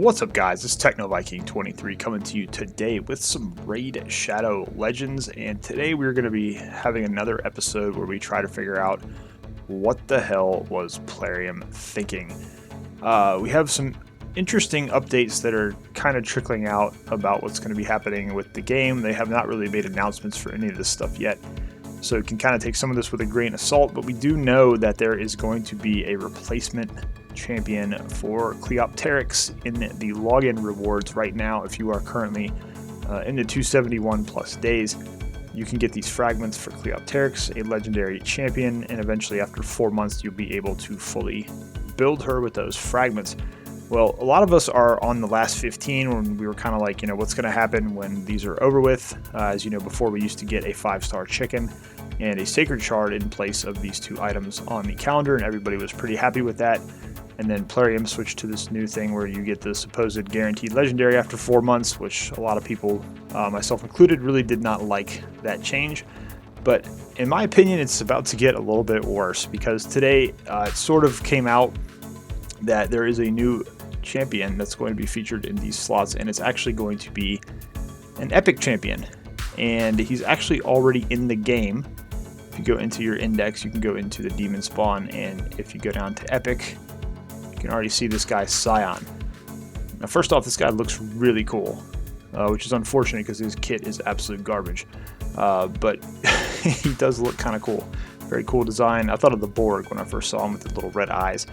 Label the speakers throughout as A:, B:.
A: What's up, guys? It's TechnoViking23 coming to you today with some Raid Shadow Legends, and today we're going to be having another episode where we try to figure out what the hell was Plarium thinking. We have some interesting updates that are kind of trickling out about what's going to be happening with the game. They have not really made announcements for any of this stuff yet, so you can kind of take some of this with a grain of salt, but we do know that there is going to be a replacement champion for Cleopterix in the login rewards right now. If you are currently in the 271 plus days, you can get these fragments for Cleopterix, a legendary champion, and eventually after 4 months you'll be able to fully build her with those fragments. Well, a lot of us are on the last 15 when we were kind of like, you know, what's going to happen when these are over with. As you know, before we used to get a 5-star chicken and a sacred shard in place of these two items on the calendar, and everybody was pretty happy with that. And then Plarium switched to this new thing where you get the supposed guaranteed legendary after 4 months, which a lot of people, myself included, really did not like that change. But in my opinion, it's about to get a little bit worse, because today it sort of came out that there is a new champion that's going to be featured in these slots, and it's actually going to be an epic champion. And he's actually already in the game. If you go into your index, you can go into the demon spawn, and if you go down to epic, you can already see this guy Scion. Now, first off, this guy looks really cool, which is unfortunate because his kit is absolute garbage. But he does look kind of cool. Very cool design. I thought of the Borg when I first saw him with the little red eyes.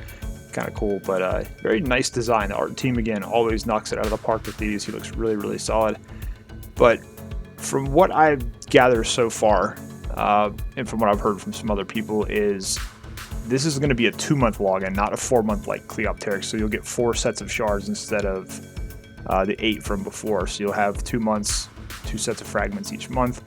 A: Kind of cool, but very nice design. The art team, again, always knocks it out of the park with these. He looks really, really solid. But from what I've gathered so far, and from what I've heard from some other people, is this is going to be a 2-month login, not a 4-month like Cleopterix. So you'll get 4 sets of shards instead of the 8 from before. So you'll have 2 months, 2 sets of fragments each month,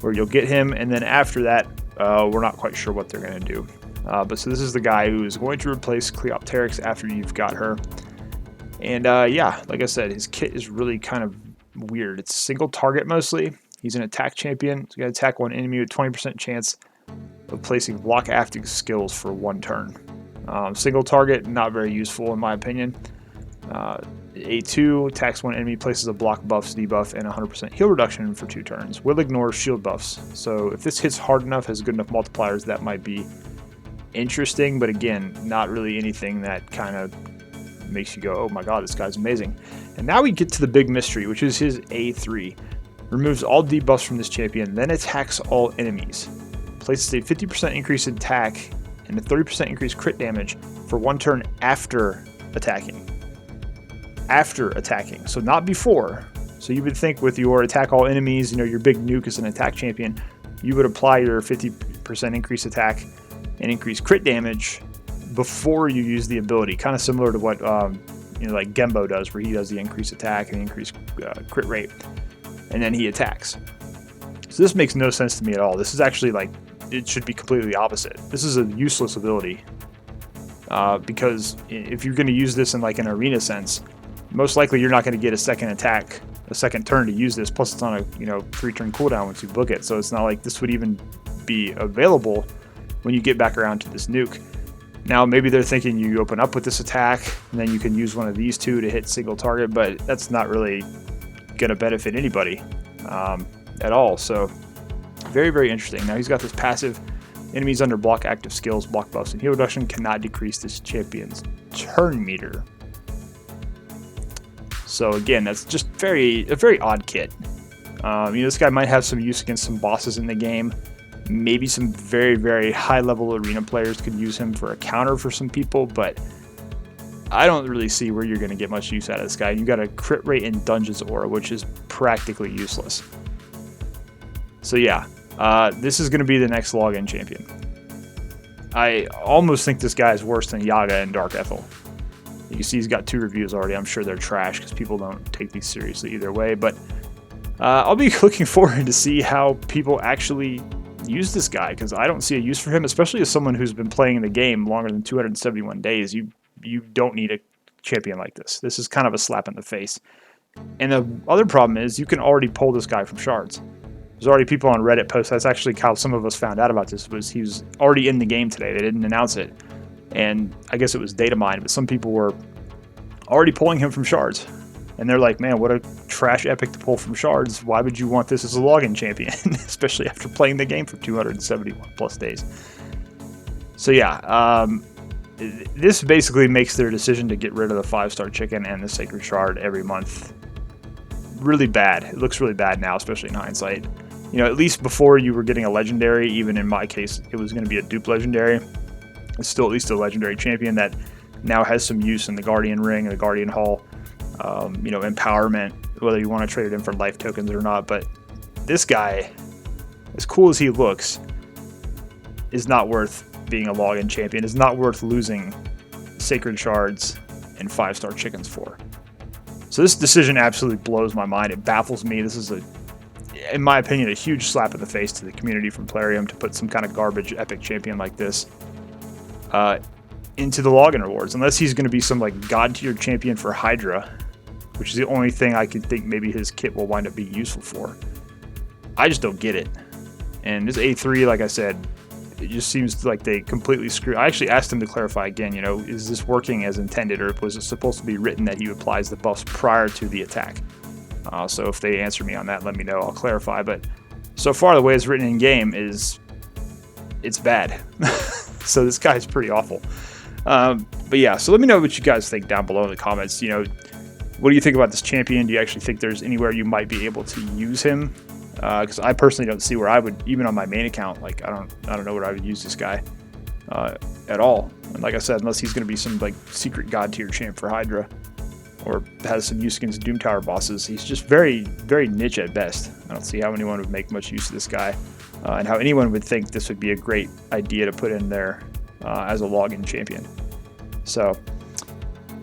A: where you'll get him. And then after that, we're not quite sure what they're going to do. But so this is the guy who is going to replace Cleopterix after you've got her. And yeah, like I said, his kit is really kind of weird. It's single target mostly. He's an attack champion. He's going to attack one enemy with 20% chance of placing block active skills for 1 turn. Single target, not very useful in my opinion. A2 attacks one enemy, places a block buffs, debuff, and 100% heal reduction for 2 turns. Will ignore shield buffs. So if this hits hard enough, has good enough multipliers, that might be interesting, but again, not really anything that kind of makes you go, oh my god, this guy's amazing. And now we get to the big mystery, which is his A3. Removes all debuffs from this champion, then attacks all enemies. Places a 50% increase in attack and a 30% increase crit damage for 1 turn after attacking. After attacking, so not before. So you would think with your attack all enemies, you know, your big nuke is an attack champion, you would apply your 50% increase attack and increase crit damage before you use the ability, kind of similar to what you know, like Gembo does, where he does the increased attack and the increased crit rate, and then he attacks. So this makes no sense to me at all. This is actually like, it should be completely opposite. This is a useless ability, because if you're going to use this in like an arena sense, most likely you're not going to get a second attack, a second turn to use this. Plus it's on a 3-turn cooldown once you book it, so it's not like this would even be available when you get back around to this nuke. Now maybe they're thinking you open up with this attack and then you can use one of these two to hit single target, but that's not really going to benefit anybody at all. So very, very interesting. Now he's got this passive: enemies under block active skills, block buffs, and heal reduction cannot decrease this champion's turn meter. So again, that's just a very odd kit. This guy might have some use against some bosses in the game. Maybe some very, very high-level arena players could use him for a counter for some people, but I don't really see where you're going to get much use out of this guy. You got a crit rate in Dungeons aura, which is practically useless. So yeah, this is going to be the next login champion. I almost think this guy is worse than Yaga and Dark Ethel. You can see he's got 2 reviews already. I'm sure they're trash because people don't take these seriously either way, but I'll be looking forward to see how people actually use this guy, because I don't see a use for him, especially as someone who's been playing the game longer than 271 days. You don't need a champion like this. This is kind of a slap in the face. And the other problem is you can already pull this guy from shards. There's already people on Reddit posts. That's actually how some of us found out about this, was he was already in the game today. They didn't announce it, and I guess it was data mined, but some people were already pulling him from shards. And they're like, man, what a trash epic to pull from shards. Why would you want this as a login champion? Especially after playing the game for 271 plus days. So yeah, this basically makes their decision to get rid of the 5-star chicken and the sacred shard every month really bad. It looks really bad now, especially in hindsight. You know, at least before you were getting a legendary, even in my case, it was going to be a dupe legendary. It's still at least a legendary champion that now has some use in the Guardian Ring and the Guardian Hall. You know, empowerment, whether you want to trade it in for life tokens or not. But this guy, as cool as he looks, is not worth being a login champion. Is not worth losing sacred shards and 5-star chickens for. So this decision absolutely blows my mind. It baffles me. This is, in my opinion, a huge slap in the face to the community from Plarium to put some kind of garbage epic champion like this into the login rewards. Unless he's going to be some like god tier champion for Hydra, which is the only thing I could think maybe his kit will wind up being useful for. I just don't get it. And this A3, like I said, it just seems like they completely screw. I actually asked him to clarify again, you know, is this working as intended, or was it supposed to be written that he applies the buffs prior to the attack? So if they answer me on that, let me know. I'll clarify. But so far, the way it's written in game is it's bad. So this guy's pretty awful. But yeah, so let me know what you guys think down below in the comments. You know, what do you think about this champion? Do you actually think there's anywhere you might be able to use him? Because I personally don't see where I would, even on my main account, like I don't know where I would use this guy at all. And like I said, unless he's going to be some like secret god tier champ for Hydra, or has some use against Doom Tower bosses, he's just very, very niche at best. I don't see how anyone would make much use of this guy, and how anyone would think this would be a great idea to put in there as a login champion. So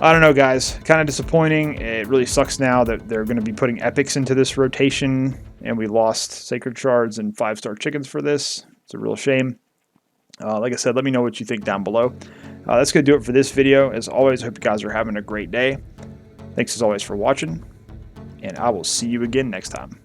A: I don't know, guys. Kind of disappointing. It really sucks now that they're going to be putting epics into this rotation, and we lost sacred shards and 5-star chickens for this. It's a real shame. Like I said, let me know what you think down below. That's going to do it for this video. As always, I hope you guys are having a great day. Thanks as always for watching, and I will see you again next time.